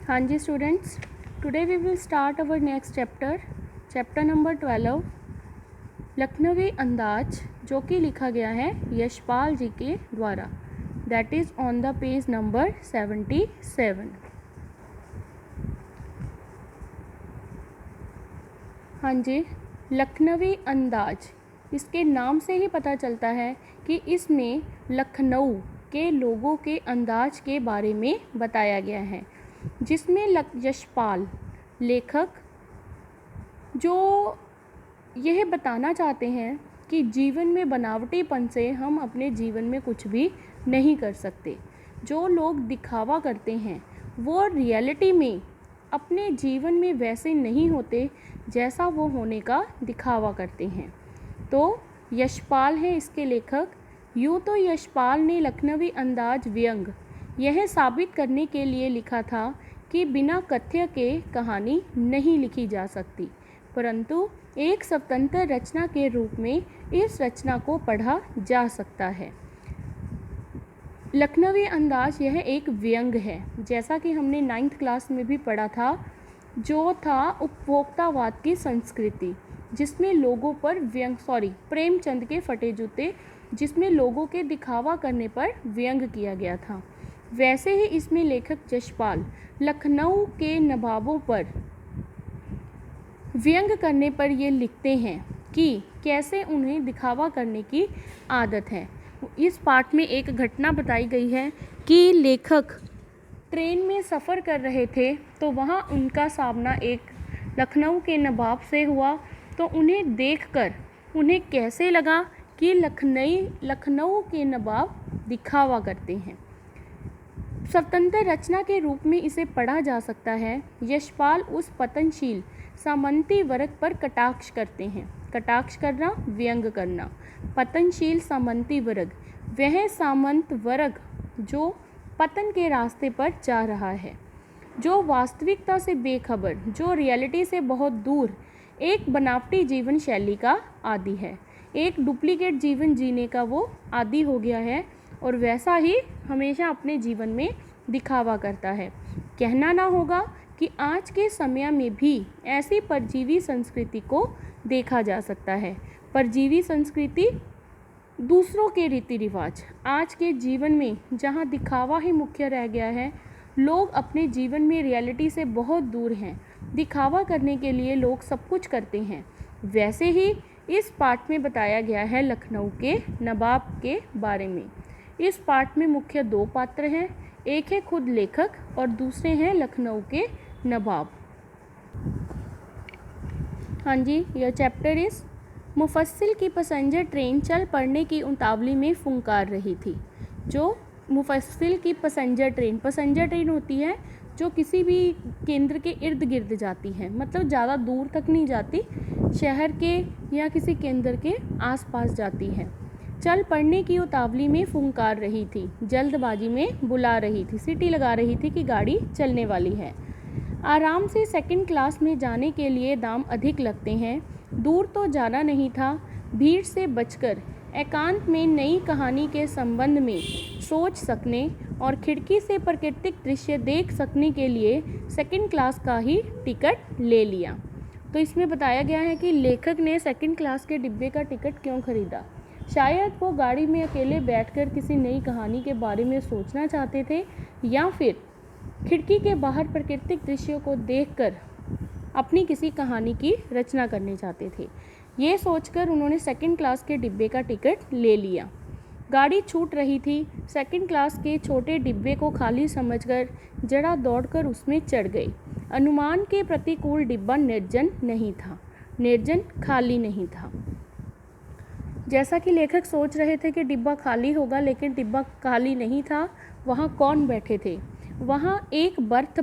हाँ जी students, today we will start our next chapter number 12 Lakhnavi Andaz, जो कि लिखा गया है यशपाल जी के द्वारा। That is on the page number 77। हाँ जी, लखनवी अंदाज, इसके नाम से ही पता चलता है कि इसमें लखनऊ के लोगों के अंदाज के बारे में बताया गया है, जिसमें यशपाल लेखक जो यह बताना चाहते हैं कि जीवन में बनावटीपन से हम अपने जीवन में कुछ भी नहीं कर सकते। जो लोग दिखावा करते हैं वो रियलिटी में अपने जीवन में वैसे नहीं होते जैसा वो होने का दिखावा करते हैं। तो यशपाल है इसके लेखक। यूँ तो यशपाल ने लखनवी अंदाज व्यंग यह साबित करने के लिए लिखा था कि बिना कथ्य के कहानी नहीं लिखी जा सकती, परंतु एक स्वतंत्र रचना के रूप में इस रचना को पढ़ा जा सकता है। लखनवी अंदाज यह एक व्यंग है, जैसा कि हमने 9th क्लास में भी पढ़ा था, जो था उपभोक्तावाद की संस्कृति, जिसमें लोगों पर प्रेमचंद के फटे जूते, जिसमें लोगों के दिखावा करने पर व्यंग किया गया था। वैसे ही इसमें लेखक यशपाल लखनऊ के नवाबों पर व्यंग करने पर ये लिखते हैं कि कैसे उन्हें दिखावा करने की आदत है। इस पाठ में एक घटना बताई गई है कि लेखक ट्रेन में सफ़र कर रहे थे, तो वहाँ उनका सामना एक लखनऊ के नवाब से हुआ। तो उन्हें देखकर उन्हें कैसे लगा कि लखनऊ के नवाब दिखावा करते हैं। स्वतंत्र रचना के रूप में इसे पढ़ा जा सकता है। यशपाल उस पतनशील सामंती वर्ग पर कटाक्ष करते हैं। कटाक्ष करना, व्यंग करना। पतनशील सामंती वर्ग, वह सामंत वर्ग जो पतन के रास्ते पर जा रहा है, जो वास्तविकता से बेखबर, जो रियलिटी से बहुत दूर एक बनावटी जीवन शैली का आदी है। एक डुप्लीकेट जीवन जीने का वो आदी हो गया है और वैसा ही हमेशा अपने जीवन में दिखावा करता है। कहना ना होगा कि आज के समय में भी ऐसी परजीवी संस्कृति को देखा जा सकता है। परजीवी संस्कृति, दूसरों के रीति रिवाज, आज के जीवन में जहाँ दिखावा ही मुख्य रह गया है, लोग अपने जीवन में रियलिटी से बहुत दूर हैं। दिखावा करने के लिए लोग सब कुछ करते हैं। वैसे ही इस पाठ में बताया गया है लखनऊ के नवाब के बारे में। इस पाठ में मुख्य 2 पात्र हैं, एक है खुद लेखक और दूसरे हैं लखनऊ के नवाब। हाँ जी, यह चैप्टर इस मुफस्सिल की पैसेंजर ट्रेन चल पड़ने की उतावली में फुंकार रही थी। जो मुफस्सिल की पैसेंजर ट्रेन होती है जो किसी भी केंद्र के इर्द गिर्द जाती है, मतलब ज़्यादा दूर तक नहीं जाती, शहर के या किसी केंद्र के आसपास जाती है। चल पड़ने की उतावली में फुंकार रही थी, जल्दबाजी में बुला रही थी, सीटी लगा रही थी कि गाड़ी चलने वाली है। आराम से 2nd क्लास में जाने के लिए दाम अधिक लगते हैं। दूर तो जाना नहीं था, भीड़ से बचकर एकांत में नई कहानी के संबंध में सोच सकने और खिड़की से प्राकृतिक दृश्य देख सकने के लिए 2nd क्लास का ही टिकट ले लिया। तो इसमें बताया गया है कि लेखक ने 2nd क्लास के डिब्बे का टिकट क्यों खरीदा। शायद वो गाड़ी में अकेले बैठकर किसी नई कहानी के बारे में सोचना चाहते थे, या फिर खिड़की के बाहर प्राकृतिक दृश्यों को देखकर अपनी किसी कहानी की रचना करने चाहते थे। ये सोचकर उन्होंने 2nd क्लास के डिब्बे का टिकट ले लिया। गाड़ी छूट रही थी। 2nd क्लास के छोटे डिब्बे को खाली समझकर जरा दौड़कर उसमें चढ़ गई। अनुमान के प्रतिकूल डिब्बा निर्जन नहीं था, निर्जन खाली नहीं था। जैसा कि लेखक सोच रहे थे कि डिब्बा खाली होगा, लेकिन डिब्बा खाली नहीं था। वहाँ कौन बैठे थे? वहाँ एक बर्थ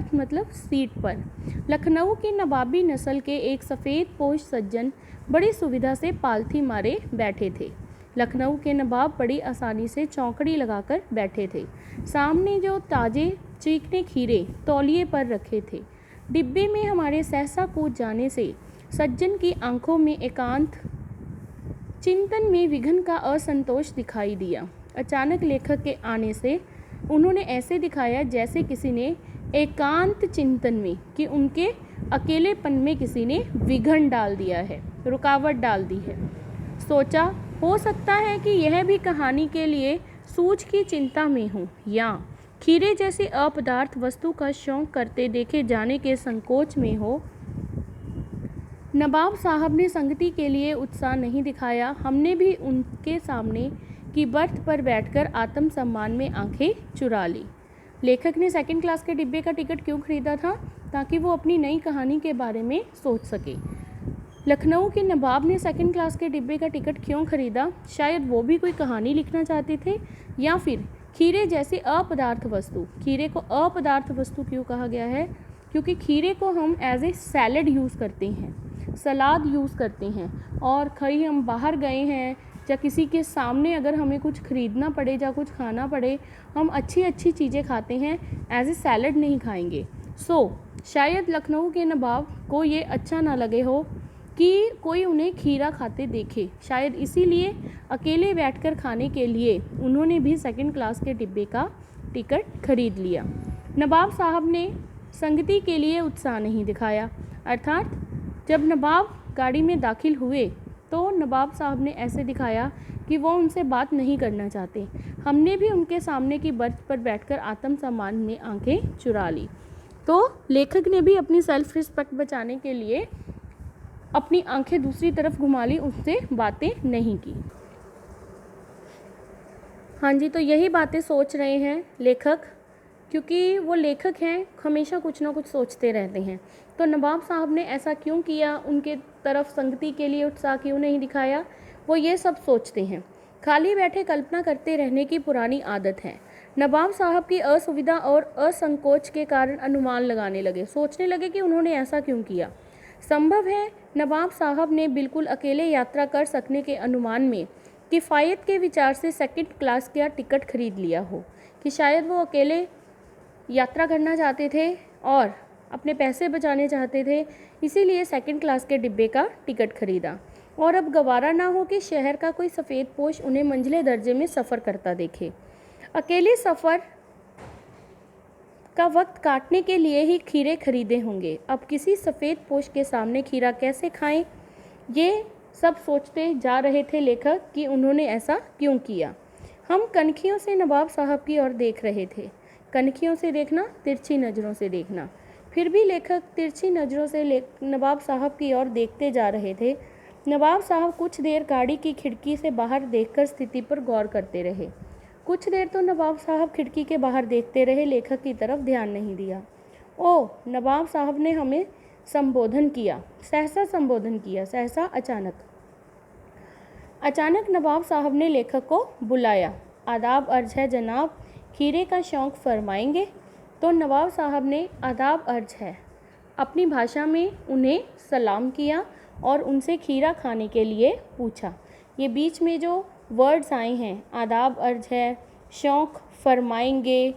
मतलब सीट पर लखनऊ की नवाबी नस्ल के एक सफ़ेद पोश सज्जन बड़ी सुविधा से पालथी मारे बैठे थे। लखनऊ के नवाब बड़ी आसानी से चौकड़ी लगाकर बैठे थे। सामने जो ताज़े चीकने खीरे तौलिए पर रखे थे। डिब्बे में हमारे सहसा कूद जाने से सज्जन की आंखों में एकांत चिंतन में विघन का असंतोष दिखाई दिया। अचानक लेखक के आने से उन्होंने ऐसे दिखाया जैसे किसी ने एकांत चिंतन में कि उनके अकेलेपन में किसी ने विघन डाल दिया है, रुकावट डाल दी है। सोचा हो सकता है कि यह भी कहानी के लिए सूझ की चिंता में हो, या खीरे जैसी अपदार्थ वस्तु का शौक करते देखे जाने के संकोच में हो। नवाब साहब ने संगति के लिए उत्साह नहीं दिखाया। हमने भी उनके सामने की बर्थ पर बैठकर आत्मसम्मान में आंखें चुरा ली। लेखक ने सेकंड क्लास के डिब्बे का टिकट क्यों खरीदा था? ताकि वो अपनी नई कहानी के बारे में सोच सके। लखनऊ के नवाब ने सेकंड क्लास के डिब्बे का टिकट क्यों खरीदा? शायद वो भी कोई कहानी लिखना चाहते थे, या फिर खीरे जैसी अपदार्थ वस्तु। खीरे को अपदार्थ वस्तु क्यों कहा गया है? क्योंकि खीरे को हम एज ए सैलड यूज़ करते हैं, सलाद यूज़ करते हैं, और कहीं हम बाहर गए हैं या किसी के सामने अगर हमें कुछ ख़रीदना पड़े या कुछ खाना पड़े, हम अच्छी अच्छी चीज़ें खाते हैं, एज ए सैलड नहीं खाएंगे। शायद लखनऊ के नवाब को ये अच्छा ना लगे हो कि कोई उन्हें खीरा खाते देखे। शायद इसीलिए अकेले बैठकर खाने के लिए उन्होंने भी सेकंड क्लास के डिब्बे का टिकट खरीद लिया। नवाब साहब ने संगति के लिए उत्साह नहीं दिखाया। अर्थात जब नवाब गाड़ी में दाखिल हुए तो नवाब साहब ने ऐसे दिखाया कि वो उनसे बात नहीं करना चाहते। हमने भी उनके सामने की बर्थ पर बैठकर आत्मसम्मान में आंखें चुरा ली। तो लेखक ने भी अपनी सेल्फ रिस्पेक्ट बचाने के लिए अपनी आंखें दूसरी तरफ घुमा ली, उससे बातें नहीं की। हाँ जी, तो यही बातें सोच रहे हैं लेखक, क्योंकि वो लेखक हैं, हमेशा कुछ ना कुछ सोचते रहते हैं। तो नवाब साहब ने ऐसा क्यों किया, उनके तरफ संगति के लिए उत्साह क्यों नहीं दिखाया, वो ये सब सोचते हैं। खाली बैठे कल्पना करते रहने की पुरानी आदत है। नवाब साहब की असुविधा और असंकोच के कारण अनुमान लगाने लगे, सोचने लगे कि उन्होंने ऐसा क्यों किया। संभव है नवाब साहब ने बिल्कुल अकेले यात्रा कर सकने के अनुमान में किफ़ायत के विचार से सेकंड क्लास का टिकट खरीद लिया हो, कि शायद वो अकेले यात्रा करना चाहते थे और अपने पैसे बचाने चाहते थे, इसीलिए सेकंड क्लास के डिब्बे का टिकट खरीदा। और अब गवारा ना हो कि शहर का कोई सफ़ेद पोश उन्हें मंझले दर्जे में सफ़र करता देखे। अकेले सफ़र का वक्त काटने के लिए ही खीरे खरीदे होंगे। अब किसी सफ़ेद पोश के सामने खीरा कैसे खाएं, ये सब सोचते जा रहे थे लेखक कि उन्होंने ऐसा क्यों किया। हम कनखियों से नवाब साहब की ओर देख रहे थे। कनखियों से देखना, तिरछी नज़रों से देखना। फिर भी लेखक तिरछी नज़रों से नवाब साहब की ओर देखते जा रहे थे। नवाब साहब कुछ देर गाड़ी की खिड़की से बाहर देखकर स्थिति पर गौर करते रहे। कुछ देर तो नवाब साहब खिड़की के बाहर देखते रहे, लेखक की तरफ ध्यान नहीं दिया। ओह, नवाब साहब ने हमें संबोधन किया, सहसा संबोधन किया, सहसा अचानक नवाब साहब ने लेखक को बुलाया। आदाब अर्ज है जनाब, खीरे का शौक़ फरमाएंगे? तो नवाब साहब ने आदाब अर्ज है अपनी भाषा में उन्हें सलाम किया और उनसे खीरा खाने के लिए पूछा। ये बीच में जो वर्ड्स आए हैं, आदाब अर्ज है, शौक़ फरमाएंगे,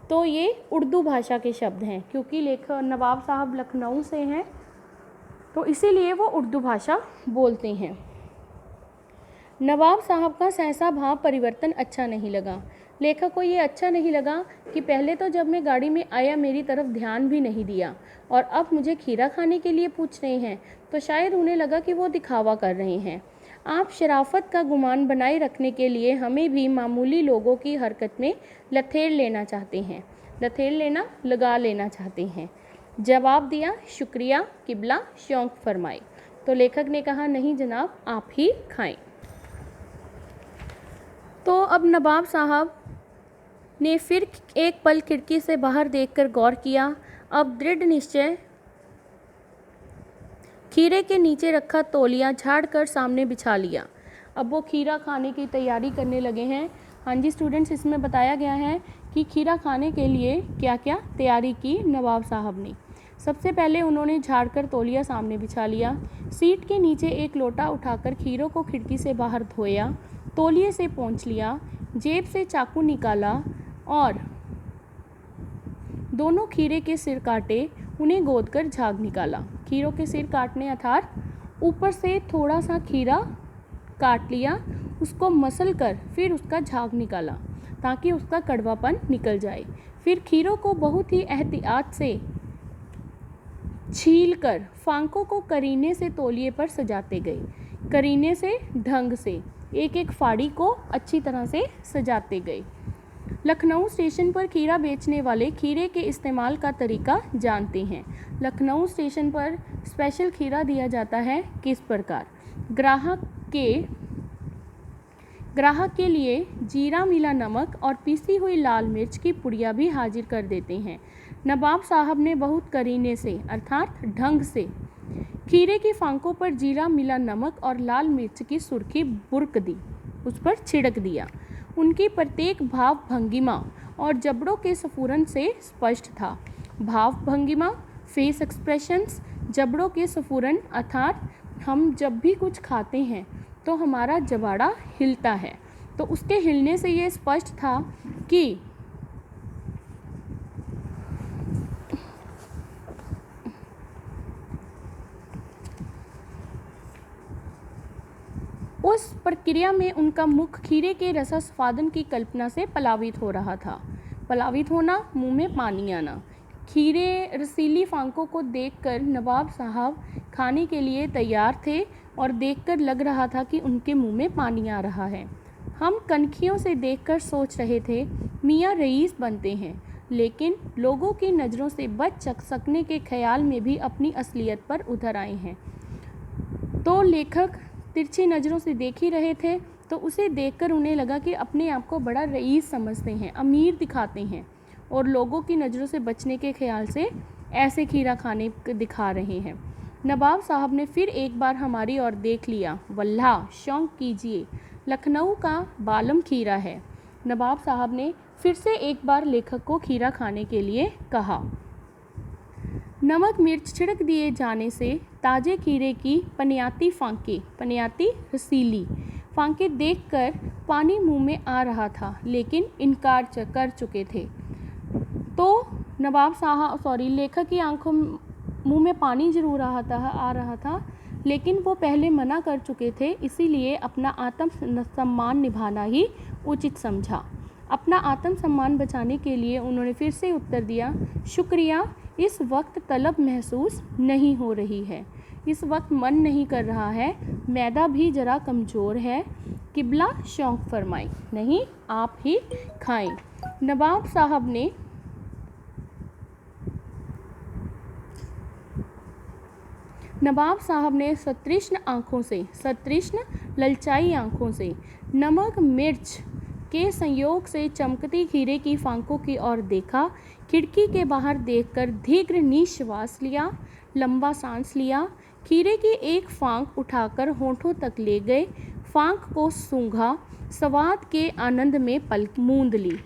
तो ये उर्दू भाषा के शब्द हैं। क्योंकि लेखक नवाब साहब लखनऊ से हैं तो इसीलिए वो उर्दू भाषा बोलते हैं। नवाब साहब का सहसा भाव परिवर्तन अच्छा नहीं लगा। लेखक को ये अच्छा नहीं लगा कि पहले तो जब मैं गाड़ी में आया मेरी तरफ ध्यान भी नहीं दिया, और अब मुझे खीरा खाने के लिए पूछ रहे हैं। तो शायद उन्हें लगा कि वो दिखावा कर रहे हैं। आप शराफत का गुमान बनाए रखने के लिए हमें भी मामूली लोगों की हरकत में लथेड़ लेना चाहते हैं। लथेड़ लेना, लगा लेना चाहते हैं। जवाब दिया, शुक्रिया किबला, शौक़ फरमाए। तो लेखक ने कहा, नहीं जनाब, आप ही खाएं। तो अब नवाब साहब ने फिर एक पल खिड़की से बाहर देखकर गौर किया। अब दृढ़ निश्चय खीरे के नीचे रखा तौलिया झाड़ कर सामने बिछा लिया। अब वो खीरा खाने की तैयारी करने लगे हैं। हाँ जी स्टूडेंट्स, इसमें बताया गया है कि खीरा खाने के लिए क्या क्या तैयारी की नवाब साहब ने। सबसे पहले उन्होंने झाड़ कर तौलिया सामने बिछा लिया। सीट के नीचे एक लोटा उठाकर खीरों को खिड़की से बाहर धोया, तौलिए से पोंछ लिया, जेब से चाकू निकाला और दोनों खीरे के सिर काटे, उन्हें गोद कर झाग निकाला। खीरों के सिर काटने अर्थात ऊपर से थोड़ा सा खीरा काट लिया, उसको मसल कर फिर उसका झाग निकाला ताकि उसका कड़वापन निकल जाए। फिर खीरों को बहुत ही एहतियात से छीलकर फांकों को करीने से तौलिए पर सजाते गए। करीने से, ढंग से, एक एक फाड़ी को अच्छी तरह से सजाते गए। लखनऊ स्टेशन पर खीरा बेचने वाले खीरे के इस्तेमाल का तरीका जानते हैं। लखनऊ स्टेशन पर स्पेशल खीरा दिया जाता है किस प्रकार? ग्राहक के लिए जीरा मिला नमक और पीसी हुई लाल मिर्च की पुड़िया भी हाजिर कर देते हैं। नवाब साहब ने बहुत करीने से अर्थात ढंग से खीरे की फांकों पर जीरा मिला नमक और लाल मिर्च की सुर्खी बुर्क दी, उस पर छिड़क दिया। उनकी प्रत्येक भाव भंगिमा और जबड़ों के स्फुरन से स्पष्ट था। भाव भंगिमा, फेस एक्सप्रेशंस, जबड़ों के स्फुरन अर्थात हम जब भी कुछ खाते हैं तो हमारा जबाड़ा हिलता है, तो उसके हिलने से ये स्पष्ट था कि उस प्रक्रिया में उनका मुख खीरे के रसास्वादन की कल्पना से पलावित हो रहा था। पलावित होना, मुंह में पानी आना। खीरे रसीली फांकों को देखकर नवाब साहब खाने के लिए तैयार थे और देखकर लग रहा था कि उनके मुंह में पानी आ रहा है। हम कनखियों से देखकर सोच रहे थे मियाँ रईस बनते हैं, लेकिन लोगों की नज़रों से बच सकने के ख्याल में भी अपनी असलियत पर उतर आए हैं। तो लेखक तिरछी नज़रों से देख ही रहे थे, तो उसे देखकर उन्हें लगा कि अपने आप को बड़ा रईस समझते हैं, अमीर दिखाते हैं और लोगों की नज़रों से बचने के ख्याल से ऐसे खीरा खाने दिखा रहे हैं। नवाब साहब ने फिर एक बार हमारी ओर देख लिया। वल्लाह, शौक़ कीजिए, लखनऊ का बालम खीरा है। नवाब साहब ने फिर से एक बार लेखक को खीरा खाने के लिए कहा। नमक मिर्च छिड़क दिए जाने से ताज़े खीरे की पनियाती फांके, पनियाती रसीली फांके देखकर पानी मुंह में आ रहा था, लेकिन इनकार कर चुके थे। तो नवाब साहब लेखक की आंखों मुंह में पानी जरूर आ रहा था, लेकिन वो पहले मना कर चुके थे, इसीलिए अपना आत्म सम्मान निभाना ही उचित समझा। अपना आत्म सम्मान बचाने के लिए उन्होंने फिर से उत्तर दिया, शुक्रिया, इस वक्त तलब महसूस नहीं हो रही है, इस वक्त मन नहीं कर रहा है, मैदा भी ज़रा कमज़ोर है, किबला शौक़ फरमाए, नहीं आप ही खाएं। नवाब साहब ने सतृष्ण ललचाई आँखों से नमक मिर्च के संयोग से चमकती खीरे की फांकों की ओर देखा। खिड़की के बाहर देखकर दीर्घ निश्वास लिया, लंबा सांस लिया। खीरे की एक फांक उठाकर होठों तक ले गए, फांक को सूंघा, स्वाद के आनंद में पलक मूंद ली।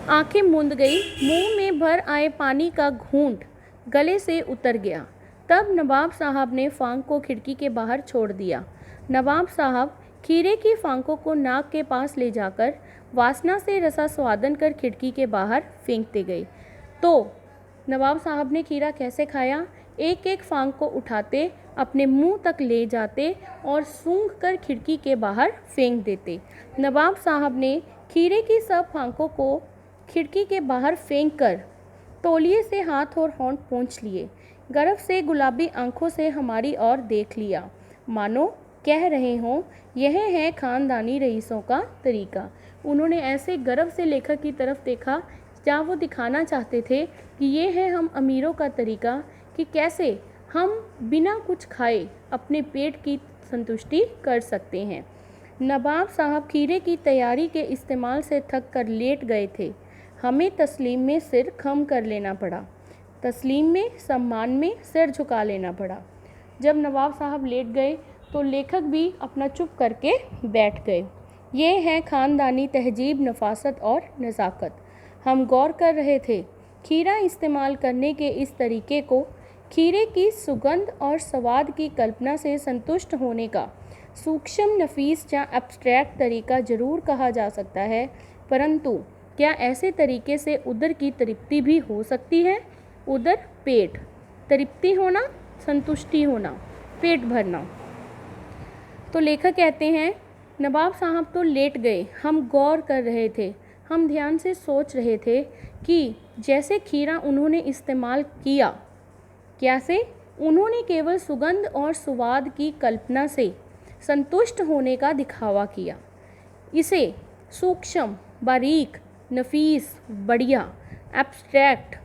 आंखें मूंद गई, मुंह में भर आए पानी का घूंट गले से उतर गया। तब नवाब साहब ने फांक को खिड़की के बाहर छोड़ दिया। नवाब साहब खीरे की फांकों को नाक के पास ले जाकर वासना से रसास्वादन कर खिड़की के बाहर फेंकते गए। तो नवाब साहब ने खीरा कैसे खाया? एक एक फांक को उठाते, अपने मुंह तक ले जाते और सूंघ कर खिड़की के बाहर फेंक देते। नवाब साहब ने खीरे की सब फांकों को खिड़की के बाहर फेंककर तौलिए से हाथ और होंठ पोंछ लिए। गर्व से गुलाबी आंखों से हमारी ओर देख लिया, मानो कह रहे हों, यह है ख़ानदानी रईसों का तरीका। उन्होंने ऐसे गर्व से लेखक की तरफ देखा, जहाँ वो दिखाना चाहते थे कि ये है हम अमीरों का तरीका, कि कैसे हम बिना कुछ खाए अपने पेट की संतुष्टि कर सकते हैं। नवाब साहब खीरे की तैयारी के इस्तेमाल से थक कर लेट गए थे। हमें तस्लीम में सिर खम कर लेना पड़ा, तस्लीम में, सम्मान में सिर झुका लेना पड़ा। जब नवाब साहब लेट गए तो लेखक भी अपना चुप करके बैठ गए। ये है ख़ानदानी तहजीब, नफासत और नज़ाकत। हम गौर कर रहे थे खीरा इस्तेमाल करने के इस तरीके को। खीरे की सुगंध और स्वाद की कल्पना से संतुष्ट होने का सूक्ष्म, नफीस या एब्स्ट्रैक्ट तरीका ज़रूर कहा जा सकता है, परंतु क्या ऐसे तरीके से उदर की तृप्ति भी हो सकती है? उदर, पेट, तृप्ति होना संतुष्टि होना, पेट भरना। तो लेखक कहते हैं, नवाब साहब तो लेट गए, हम गौर कर रहे थे, हम ध्यान से सोच रहे थे कि जैसे खीरा उन्होंने इस्तेमाल किया, कैसे उन्होंने केवल सुगंध और स्वाद की कल्पना से संतुष्ट होने का दिखावा किया। इसे सूक्ष्म, बारीक, नफीस, बढ़िया, एब्स्ट्रैक्ट,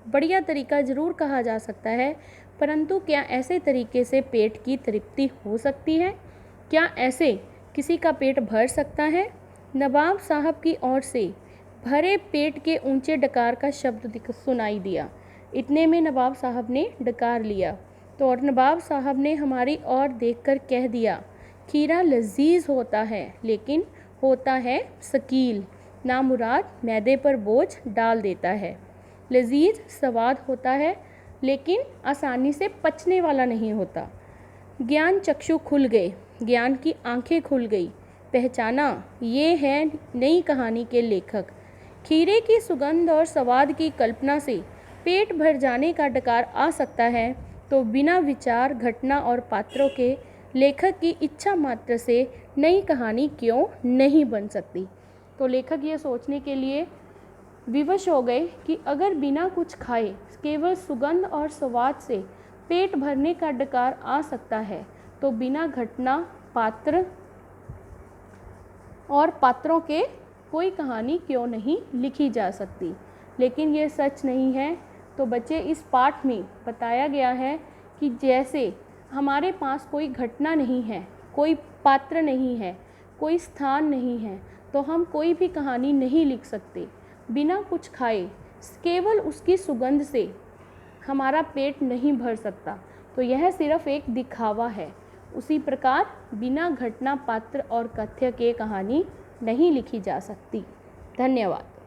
बढ़िया तरीका ज़रूर कहा जा सकता है, परंतु क्या ऐसे तरीके से पेट की तृप्ति हो सकती है? क्या ऐसे किसी का पेट भर सकता है? नवाब साहब की ओर से भरे पेट के ऊंचे डकार का शब्द सुनाई दिया। इतने में नवाब साहब ने डकार लिया तो और नवाब साहब ने हमारी ओर देखकर कह दिया, खीरा लजीज होता है लेकिन होता है शकील, नामुराद मैदे पर बोझ डाल देता है। लजीज स्वाद होता है लेकिन आसानी से पचने वाला नहीं होता। ज्ञान चक्षु खुल गए, ज्ञान की आंखें खुल गई, पहचाना ये है नई कहानी के लेखक। खीरे की सुगंध और स्वाद की कल्पना से पेट भर जाने का डकार आ सकता है तो बिना विचार, घटना और पात्रों के लेखक की इच्छा मात्र से नई कहानी क्यों नहीं बन सकती। तो लेखक ये सोचने के लिए विवश हो गए कि अगर बिना कुछ खाए केवल सुगंध और स्वाद से पेट भरने का डकार आ सकता है तो बिना घटना, पात्र और पात्रों के कोई कहानी क्यों नहीं लिखी जा सकती। लेकिन ये सच नहीं है। तो बच्चे, इस पाठ में बताया गया है कि जैसे हमारे पास कोई घटना नहीं है, कोई पात्र नहीं है, कोई स्थान नहीं है, तो हम कोई भी कहानी नहीं लिख सकते। बिना कुछ खाए केवल उसकी सुगंध से हमारा पेट नहीं भर सकता, तो यह सिर्फ एक दिखावा है। उसी प्रकार बिना घटना, पात्र और कथ्य के कहानी नहीं लिखी जा सकती। धन्यवाद।